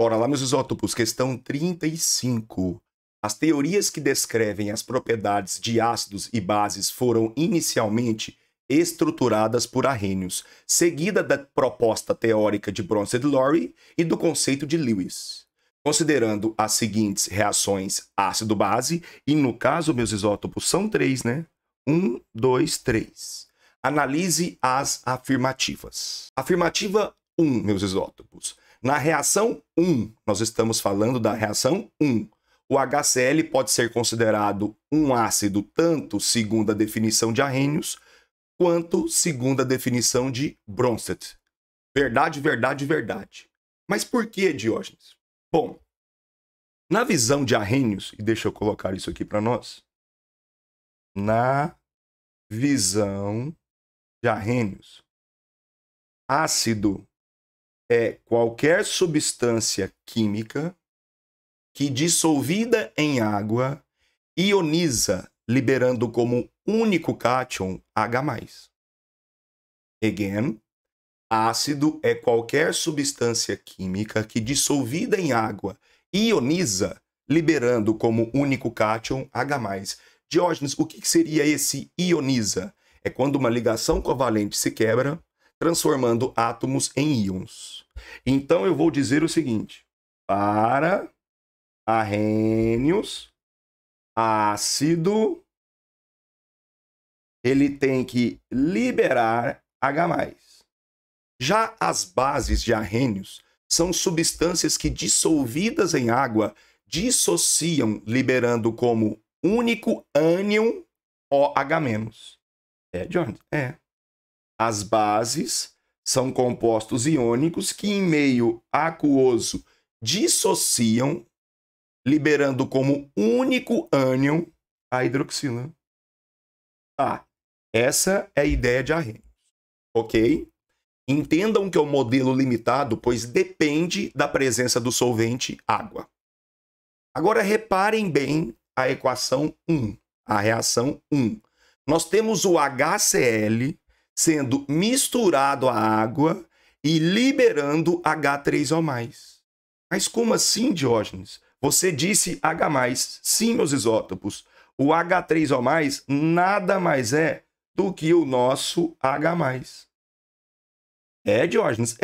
Bora lá, meus isótopos. Questão 35. As teorias que descrevem as propriedades de ácidos e bases foram inicialmente estruturadas por Arrhenius, seguida da proposta teórica de Bronsted-Lowry e do conceito de Lewis. Considerando as seguintes reações ácido-base, e no caso, meus isótopos, são 3, né? 1, 2, 3. Analise as afirmativas. Afirmativa 1, meus isótopos. Na reação 1, nós estamos falando da reação 1. O HCl pode ser considerado um ácido tanto segundo a definição de Arrhenius, quanto segundo a definição de Bronsted. Verdade, verdade, verdade. Mas por que, Diógenes? Bom, na visão de Arrhenius, e deixa eu colocar isso aqui para nós. Na visão de Arrhenius, ácido é qualquer substância química que, dissolvida em água, ioniza, liberando como único cátion H+. Again, ácido é qualquer substância química que, dissolvida em água, ioniza, liberando como único cátion H+. Diógenes, o que seria esse ioniza? É quando uma ligação covalente se quebra, transformando átomos em íons. Então eu vou dizer o seguinte: para Arrhenius, ácido, ele tem que liberar H+. Já as bases de Arrhenius são substâncias que, dissolvidas em água, dissociam, liberando como único ânion OH-. John? As bases são compostos iônicos que, em meio aquoso, dissociam, liberando como único ânion a hidroxila. Essa é a ideia de Arrhenius, ok? Entendam que é um modelo limitado, pois depende da presença do solvente água. Agora reparem bem a equação 1, a reação 1. Nós temos o HCl sendo misturado à água e liberando H3O+. Mas como assim, Diógenes? Você disse H+. Sim, meus isótopos. O H3O+, nada mais é do que o nosso H+. Diógenes?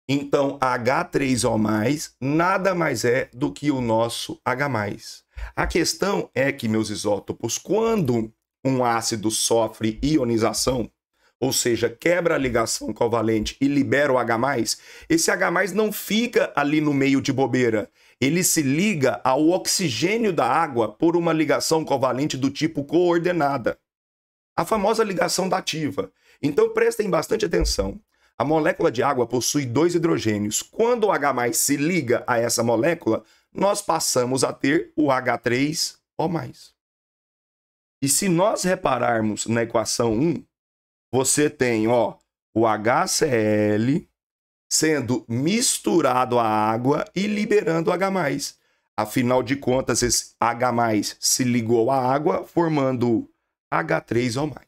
Então, H3O+, nada mais é do que o nosso H+. A questão é que, meus isótopos, quando um ácido sofre ionização, ou seja, quebra a ligação covalente e libera o H+, esse H+ não fica ali no meio de bobeira. Ele se liga ao oxigênio da água por uma ligação covalente do tipo coordenada. A famosa ligação dativa. Então prestem bastante atenção. A molécula de água possui 2 hidrogênios. Quando o H+ se liga a essa molécula, nós passamos a ter o H3O+. E se nós repararmos na equação 1, você tem o HCl sendo misturado à água e liberando H+. Afinal de contas, esse H+ se ligou à água, formando H3O+.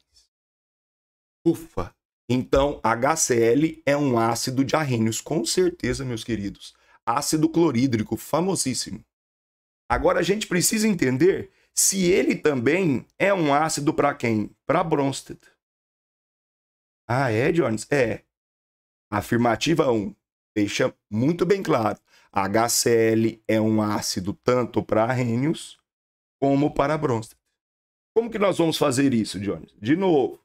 Ufa! Então, HCl é um ácido de Arrhenius, com certeza, meus queridos. Ácido clorídrico, famosíssimo. Agora, a gente precisa entender se ele também é um ácido para quem? Para Bronsted. Jones? Afirmativa 1. Deixa muito bem claro. HCl é um ácido tanto para Arrhenius como para Bronsted. Como que nós vamos fazer isso, Jones? De novo.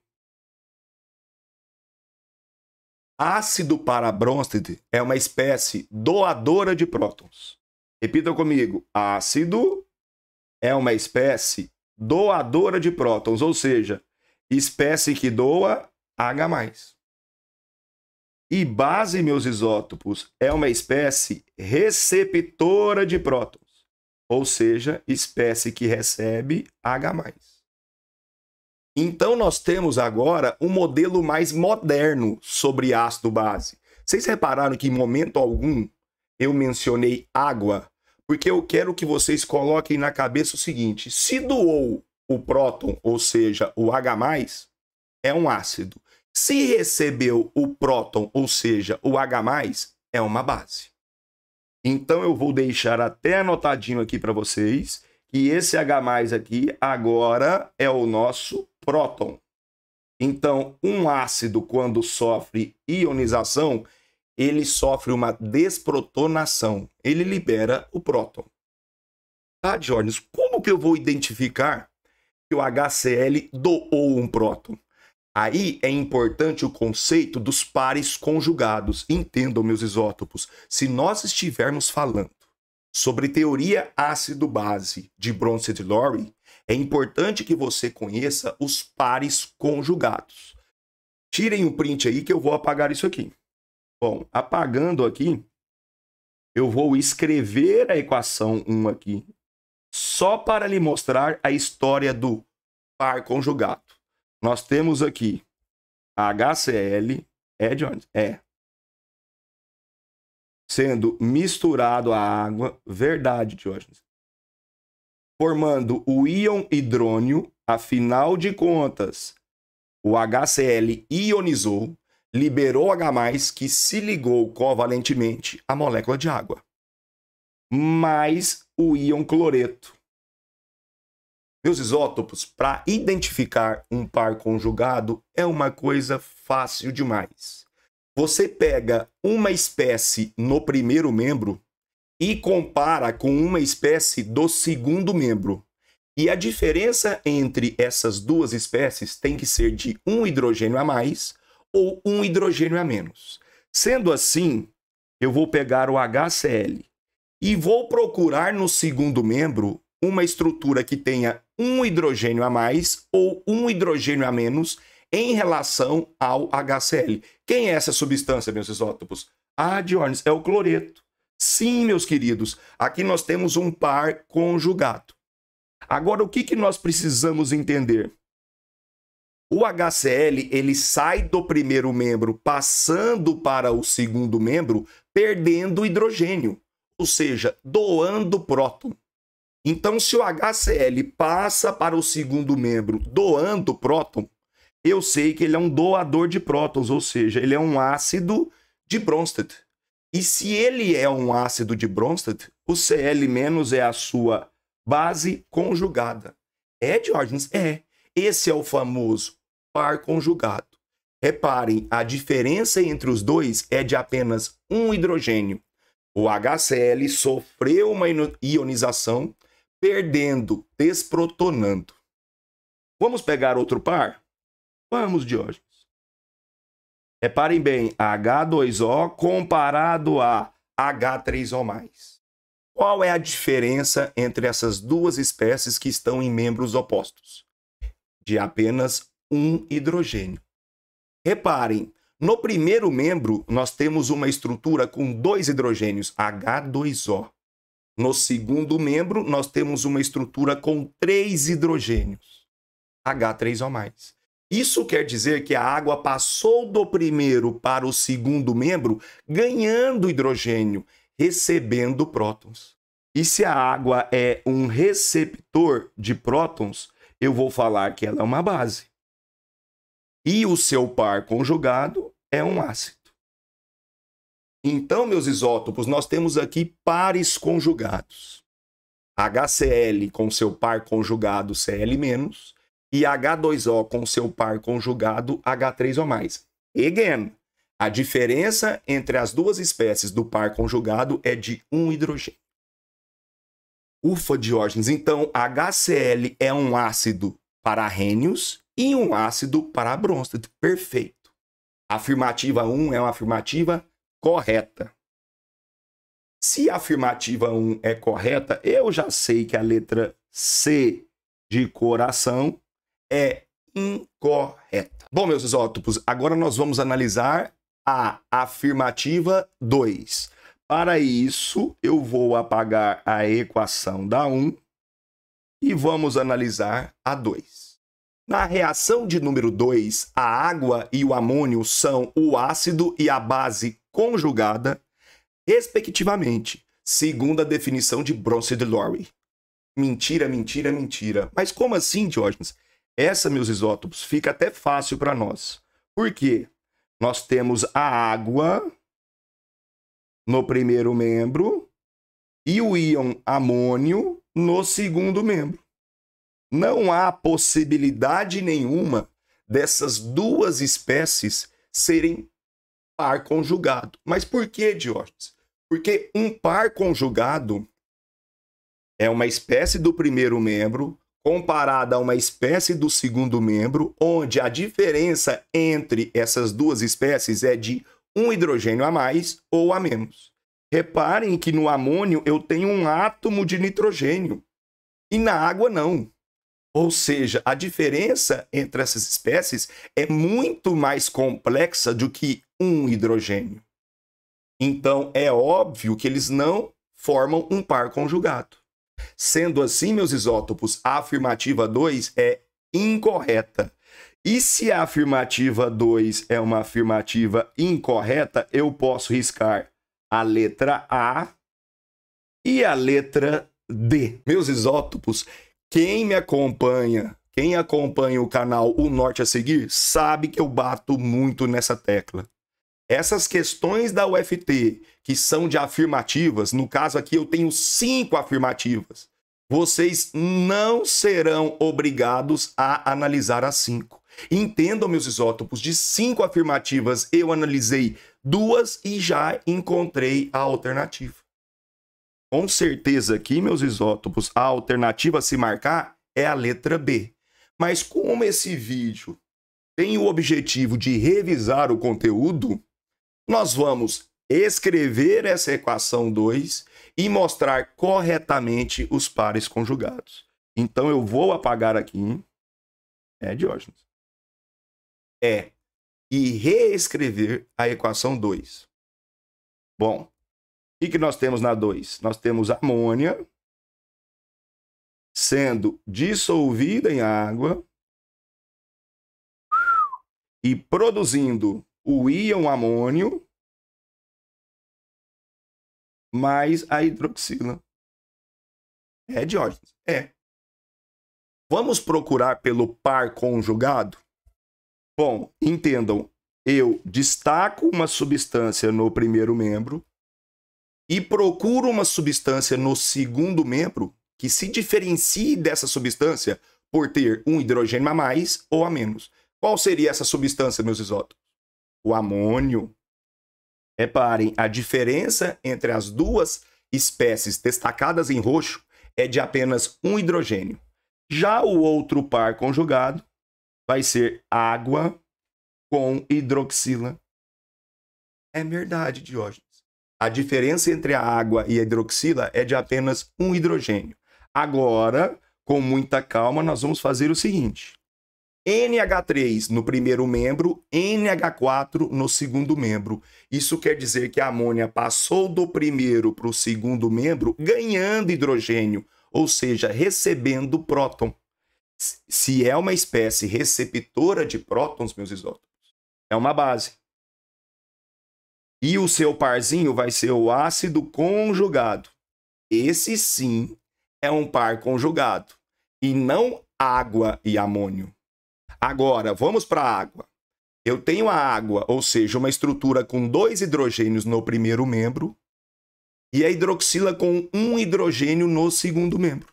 Ácido para Bronsted é uma espécie doadora de prótons. Repita comigo. Ácido é uma espécie doadora de prótons, ou seja, espécie que doa H+. E base, meus isótopos, é uma espécie receptora de prótons, ou seja, espécie que recebe H+. Então, nós temos agora um modelo mais moderno sobre ácido-base. Vocês repararam que em momento algum eu mencionei água? Porque eu quero que vocês coloquem na cabeça o seguinte: se doou o próton, ou seja, o H+, é um ácido. Se recebeu o próton, ou seja, o H+, é uma base. Então eu vou deixar até anotadinho aqui para vocês que esse H+ aqui agora é o nosso próton. Então, um ácido, quando sofre ionização, ele sofre uma desprotonação. Ele libera o próton. Tá, Diógenes? Como que eu vou identificar que o HCl doou um próton? Aí é importante o conceito dos pares conjugados. Entendam, meus isótopos, se nós estivermos falando sobre teoria ácido-base de Bronsted-Lowry, é importante que você conheça os pares conjugados. Tirem o print aí que eu vou apagar isso aqui. Bom, apagando aqui, eu vou escrever a equação 1 aqui, só para lhe mostrar a história do par conjugado. Nós temos aqui HCl, Diógenes? Sendo misturado à água, verdade, Diógenes. Formando o íon hidrônio, afinal de contas, o HCl ionizou, liberou H+, que se ligou covalentemente à molécula de água, mais o íon cloreto. Meus isótopos, para identificar um par conjugado é uma coisa fácil demais. Você pega uma espécie no primeiro membro e compara com uma espécie do segundo membro. E a diferença entre essas duas espécies tem que ser de um hidrogênio a mais ou um hidrogênio a menos. Sendo assim, eu vou pegar o HCl e vou procurar no segundo membro uma estrutura que tenha um hidrogênio a mais ou um hidrogênio a menos em relação ao HCl. Quem é essa substância, meus isótopos? Diógenes, é o cloreto. Sim, meus queridos, aqui nós temos um par conjugado. Agora, o que nós precisamos entender? O HCl, ele sai do primeiro membro, passando para o segundo membro, perdendo hidrogênio, ou seja, doando próton. Então, se o HCl passa para o segundo membro doando próton, eu sei que ele é um doador de prótons, ou seja, ele é um ácido de Bronsted. E se ele é um ácido de Bronsted, o Cl- é a sua base conjugada. Diógenes? Esse é o famoso par conjugado. Reparem, a diferença entre os dois é de apenas um hidrogênio. O HCl sofreu uma ionização, perdendo, desprotonando. Vamos pegar outro par? Vamos, Diógenes. Reparem bem, H2O comparado a H3O+. Qual é a diferença entre essas duas espécies que estão em membros opostos? De apenas um hidrogênio. Reparem, no primeiro membro nós temos uma estrutura com 2 hidrogênios, H2O. No segundo membro, nós temos uma estrutura com 3 hidrogênios, H3O+. Isso quer dizer que a água passou do primeiro para o segundo membro, ganhando hidrogênio, recebendo prótons. E se a água é um receptor de prótons, eu vou falar que ela é uma base. E o seu par conjugado é um ácido. Então, meus isótopos, nós temos aqui pares conjugados. HCl com seu par conjugado Cl- e H2O com seu par conjugado H3O+. Again, a diferença entre as duas espécies do par conjugado é de um hidrogênio. Ufa, Diógenes, então HCl é um ácido para arrênios e um ácido para Bronsted. Perfeito. A afirmativa 1 é uma afirmativa correta. Se a afirmativa 1 é correta, eu já sei que a letra C de coração é incorreta. Bom, meus isótopos, agora nós vamos analisar a afirmativa 2. Para isso, eu vou apagar a equação da 1 e vamos analisar a 2. Na reação de número 2, a água e o amônio são o ácido e a base conjugada, respectivamente, segundo a definição de Bronsted-Lowry. Mentira, mentira, mentira. Mas como assim, Diógenes? Essa, meus isótopos, fica até fácil para nós. Por quê? Nós temos a água no primeiro membro e o íon amônio no segundo membro. Não há possibilidade nenhuma dessas duas espécies serem par conjugado. Mas por que, Diógenes? Porque um par conjugado é uma espécie do primeiro membro comparada a uma espécie do segundo membro, onde a diferença entre essas duas espécies é de um hidrogênio a mais ou a menos. Reparem que no amônio eu tenho um átomo de nitrogênio e na água não. Ou seja, a diferença entre essas espécies é muito mais complexa do que um hidrogênio. Então, é óbvio que eles não formam um par conjugado. Sendo assim, meus isótopos, a afirmativa 2 é incorreta. E se a afirmativa 2 é uma afirmativa incorreta, eu posso riscar a letra A e a letra D. Meus isótopos, quem acompanha o canal O Norte a Seguir, sabe que eu bato muito nessa tecla. Essas questões da UFT, que são de afirmativas, no caso aqui eu tenho 5 afirmativas, vocês não serão obrigados a analisar as 5. Entendam, meus isótopos, de 5 afirmativas eu analisei 2 e já encontrei a alternativa. Com certeza aqui, meus isótopos, a alternativa a se marcar é a letra B. Mas como esse vídeo tem o objetivo de revisar o conteúdo, nós vamos escrever essa equação 2 e mostrar corretamente os pares conjugados. Então eu vou apagar aqui, Diógenes, e reescrever a equação 2. Bom, o que nós temos na 2? Nós temos amônia sendo dissolvida em água e produzindo o íon amônio mais a hidroxila. Diógenes? Vamos procurar pelo par conjugado? Bom, entendam, eu destaco uma substância no primeiro membro e procuro uma substância no segundo membro que se diferencie dessa substância por ter um hidrogênio a mais ou a menos. Qual seria essa substância, meus isótopos? O amônio. Reparem, a diferença entre as duas espécies destacadas em roxo é de apenas um hidrogênio. Já o outro par conjugado vai ser água com hidroxila. É verdade, Diógenes. A diferença entre a água e a hidroxila é de apenas um hidrogênio. Agora, com muita calma, nós vamos fazer o seguinte. NH3 no primeiro membro, NH4 no segundo membro. Isso quer dizer que a amônia passou do primeiro para o segundo membro ganhando hidrogênio, ou seja, recebendo próton. Se é uma espécie receptora de prótons, meus isótopos, é uma base. E o seu parzinho vai ser o ácido conjugado. Esse sim é um par conjugado, e não água e amônio. Agora, vamos para a água. Eu tenho a água, ou seja, uma estrutura com 2 hidrogênios no primeiro membro e a hidroxila com um hidrogênio no segundo membro.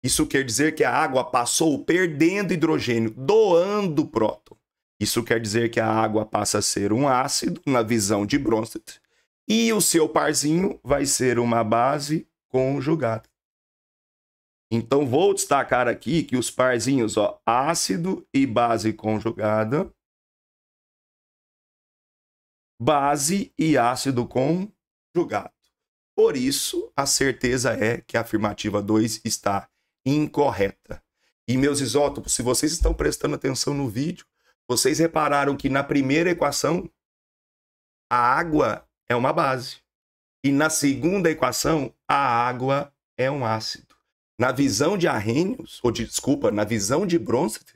Isso quer dizer que a água passou perdendo hidrogênio, doando próton. Isso quer dizer que a água passa a ser um ácido, na visão de Bronsted, e o seu parzinho vai ser uma base conjugada. Então, vou destacar aqui que os parzinhos, ácido e base conjugada, base e ácido conjugado. Por isso, a certeza é que a afirmativa 2 está incorreta. E, meus isótopos, se vocês estão prestando atenção no vídeo, vocês repararam que na primeira equação, a água é uma base. E na segunda equação, a água é um ácido. Na visão de Arrhenius, na visão de Bronsted,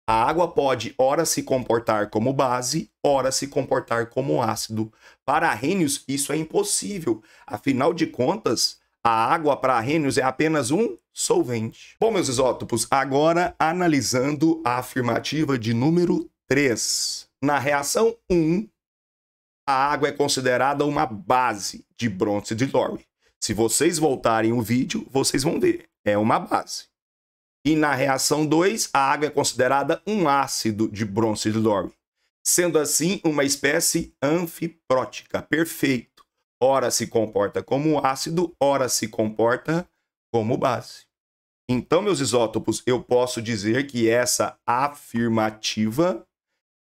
a água pode ora se comportar como base, ora se comportar como ácido. Para Arrhenius, isso é impossível. Afinal de contas, a água para Arrhenius é apenas um solvente. Bom, meus isótopos, agora analisando a afirmativa de número 3. Na reação 1, a água é considerada uma base de Bronsted e Lowry. Se vocês voltarem o vídeo, vocês vão ver. É uma base. E na reação 2, a água é considerada um ácido de Bronsted-Lowry, sendo assim uma espécie anfiprótica. Perfeito. Ora se comporta como ácido, ora se comporta como base. Então, meus isótopos, eu posso dizer que essa afirmativa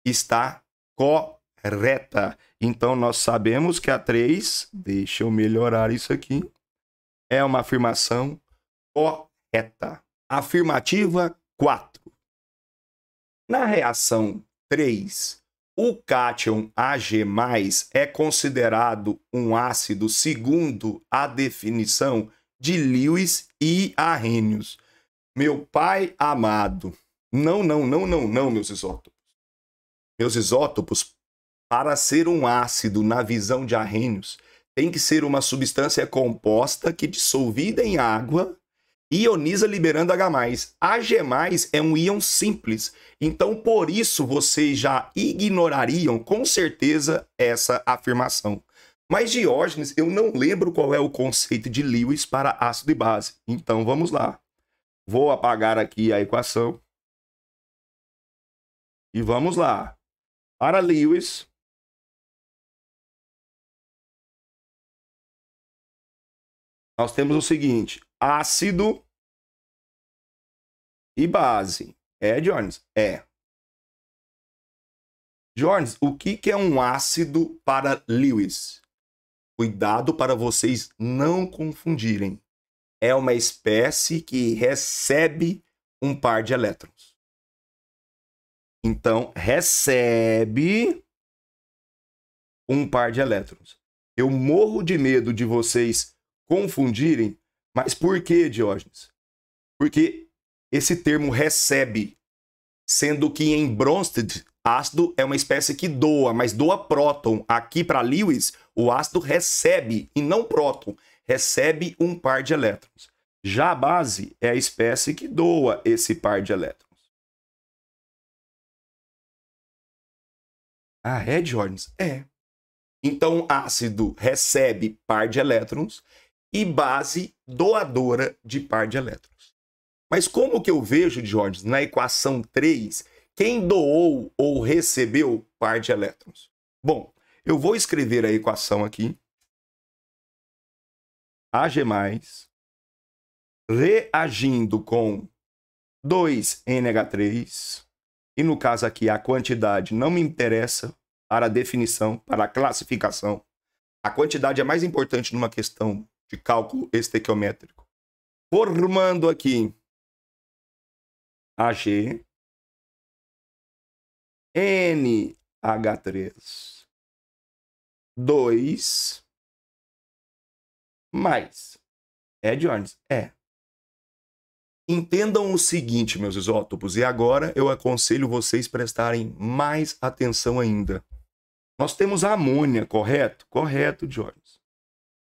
está correta. Então, nós sabemos que a 3, deixa eu melhorar isso aqui, é uma afirmação correta. Afirmativa 4. Na reação 3, o cátion Ag+ é considerado um ácido segundo a definição de Lewis e Arrhenius. Meu pai amado, não, meus isótopos. Meus isótopos, para ser um ácido na visão de Arrhenius, tem que ser uma substância composta que, dissolvida em água, ioniza liberando H+. Ag+ é um íon simples, então por isso vocês já ignorariam com certeza essa afirmação. Mas Diógenes, eu não lembro qual é o conceito de Lewis para ácido e base. Então vamos lá. Vou apagar aqui a equação. E vamos lá. Para Lewis, nós temos o seguinte: ácido e base. É, Jones? É. Jones, o que é um ácido para Lewis? Cuidado para vocês não confundirem. É uma espécie que recebe um par de elétrons. Então, recebe um par de elétrons. Eu morro de medo de vocês confundirem, mas por que, Diógenes? Porque esse termo recebe, sendo que em Bronsted, ácido é uma espécie que doa, mas doa próton. Aqui para Lewis, o ácido recebe, e não próton, recebe um par de elétrons. Já a base é a espécie que doa esse par de elétrons. Ah, é, Diógenes? É. Então, ácido recebe par de elétrons e base doadora de par de elétrons. Mas como que eu vejo, Diógenes, na equação 3, quem doou ou recebeu par de elétrons? Bom, eu vou escrever a equação aqui. Ag+, reagindo com 2NH3, e no caso aqui a quantidade não me interessa para a definição, para a classificação. A quantidade é mais importante numa questão de cálculo estequiométrico. Formando aqui Ag, NH3, 2, mais. É, Jones? É. Entendam o seguinte, meus isótopos, e agora eu aconselho vocês prestarem mais atenção ainda. Nós temos a amônia, correto? Correto, Jones.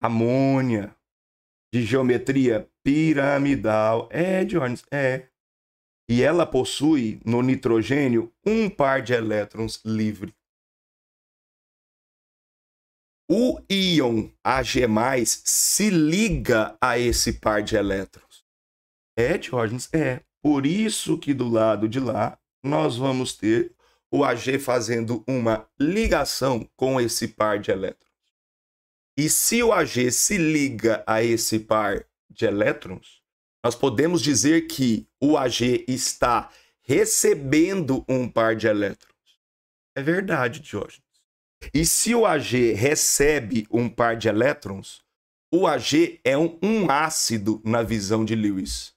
Amônia de geometria piramidal. É, Jones? É. E ela possui no nitrogênio um par de elétrons livre. O íon Ag+ se liga a esse par de elétrons. É, Diógenes? É. Por isso que do lado de lá nós vamos ter o Ag fazendo uma ligação com esse par de elétrons. E se o Ag se liga a esse par de elétrons, nós podemos dizer que o Ag está recebendo um par de elétrons. É verdade, Diógenes. E se o Ag recebe um par de elétrons, o Ag é um ácido na visão de Lewis.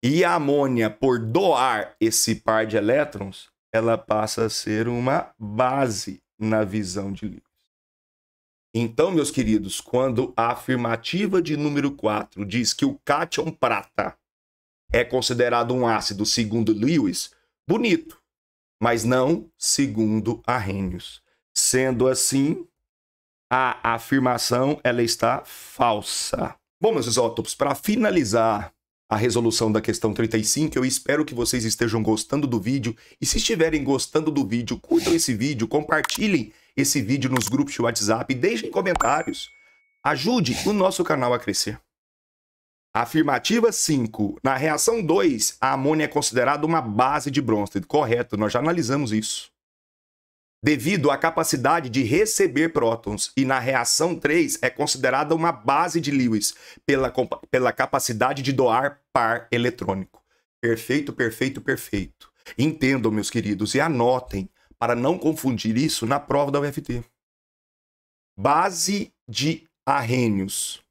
E a amônia, por doar esse par de elétrons, ela passa a ser uma base na visão de Lewis. Então, meus queridos, quando a afirmativa de número 4 diz que o cátion prata é considerado um ácido segundo Lewis, bonito, mas não segundo Arrhenius. Sendo assim, a afirmação ela está falsa. Bom, meus isótopos, para finalizar a resolução da questão 35, eu espero que vocês estejam gostando do vídeo. E se estiverem gostando do vídeo, curtam esse vídeo, compartilhem esse vídeo nos grupos de WhatsApp e deixem comentários. Ajude o nosso canal a crescer. Afirmativa 5. Na reação 2, a amônia é considerada uma base de Bronsted. Correto, nós já analisamos isso. Devido à capacidade de receber prótons. E na reação 3, é considerada uma base de Lewis, pela capacidade de doar par eletrônico. Perfeito, perfeito, perfeito. Entendam, meus queridos, e anotem, para não confundir isso na prova da UFT. Base de arrênios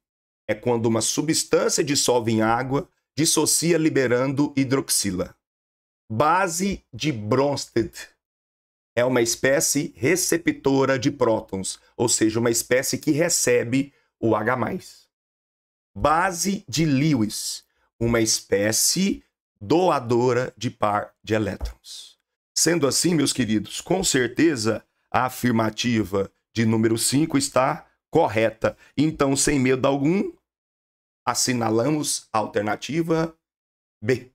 é quando uma substância dissolve em água, dissocia liberando hidroxila. Base de Bronsted é uma espécie receptora de prótons, ou seja, uma espécie que recebe o H+. Base de Lewis, uma espécie doadora de par de elétrons. Sendo assim, meus queridos, com certeza a afirmativa de número 5 está correta. Então, sem medo algum, assinalamos a alternativa B.